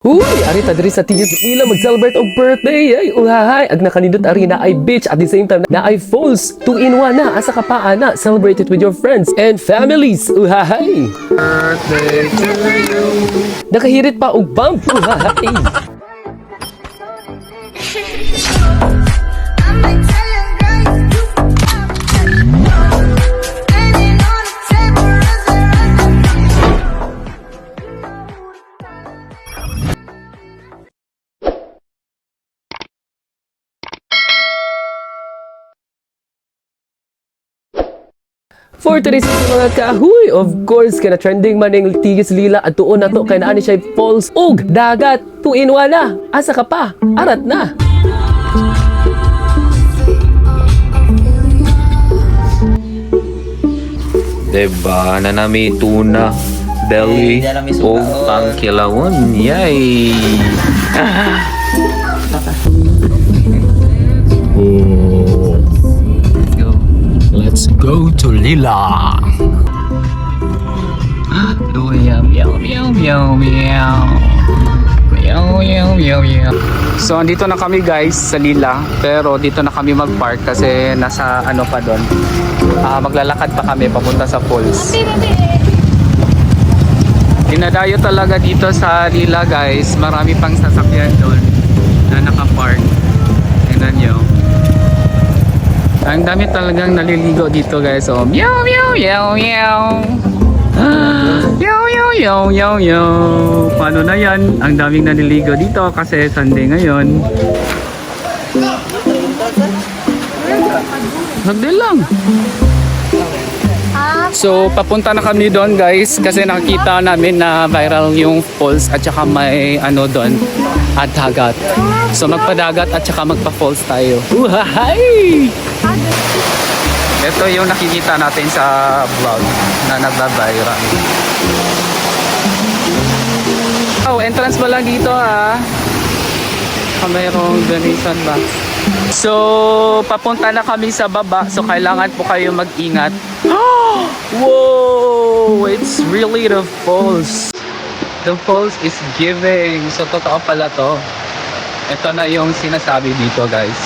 Huy, arita diri sa tiyos ila mag-celebrate og birthday. Ay, uhahay. Ag nakanindot arena ay beach at the same time na ay falls. 2-in-1 na asa ka pa ana. Celebrate it with your friends and families. Uhahay. Birthday to you. Nakahirit pa og bump. Uhahay. For today's video mga kahuy, of course, kana trending man ng Tigis Lila at tuon na to kay naani siya falls ug dagat 2-in-1 na. Asa ka pa? Arat na. Diba, nanami tuna, deli, o pangkilawon. Yay! Let's go to Lila. Meow, meow, meow, meow, meow. Meow, meow, meow, meow. So andito na kami guys sa Lila, pero dito na kami mag-park kasi nasa ano pa doon. Maglalakad pa kami papunta sa falls. Dinadayo talaga dito sa Lila guys. Marami pang sasakyan doon na naka-park. Tingnan nyo. Ang dami talagang naliligo dito guys. Oh, meow meow meow meow. Meow meow meow meow meow. Paano na yan? Ang daming naliligo dito kasi Sunday ngayon. Sagdi lang. So papunta na kami doon guys kasi nakita namin na viral yung falls at saka may ano doon at dagat. So magpadagat at saka magpa-falls tayo. Uhahay! Ito yung nakikita natin sa vlog na nagbabiral. Oh, entrance pa lang dito ha. Mayroong donation box. So, papunta na kami sa baba. So, kailangan po kayo mag-ingat. Whoa! It's really the falls. The falls is giving. So, totoo pala to. Ito na yung sinasabi dito, guys.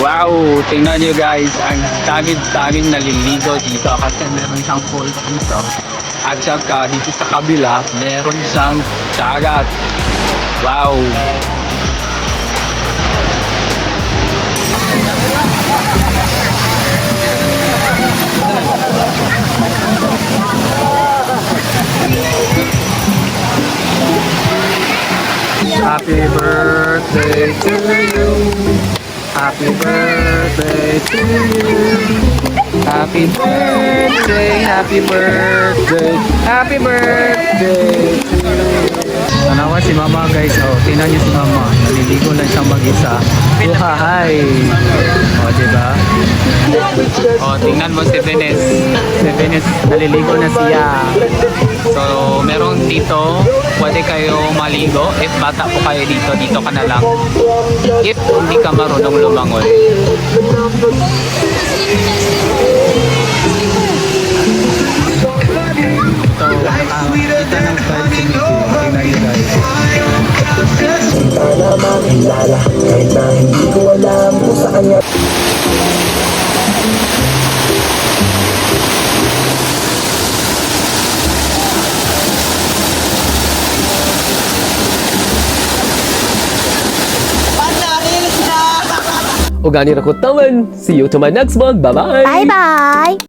Wow! Tingnan nyo guys, ang daming naliligo dito kasi meron siyang falls dito. At saka dito sa kabila, meron siyang dagat. Wow! Happy birthday to you. Happy birthday to you. Happy birthday, happy birthday, happy birthday to you. Tanawa si mama guys, oh, tingnan niyo si mama, naliligo lang siyang mag-isa. Uhahay! O, diba? O, tingnan mo si Venus. Si Venus, naliligo na siya. So, meron dito, pwede kayo maligo. If bata po kayo dito, dito ka na lang. If hindi ka marunong lumangoy. So, kita ng style si Missy. Tingnan nyo guys. Sana makilala kahit na hindi ko alam kung sa kanya. O gani ra ko taman. See you to my next vlog. Bye-bye. Bye-bye!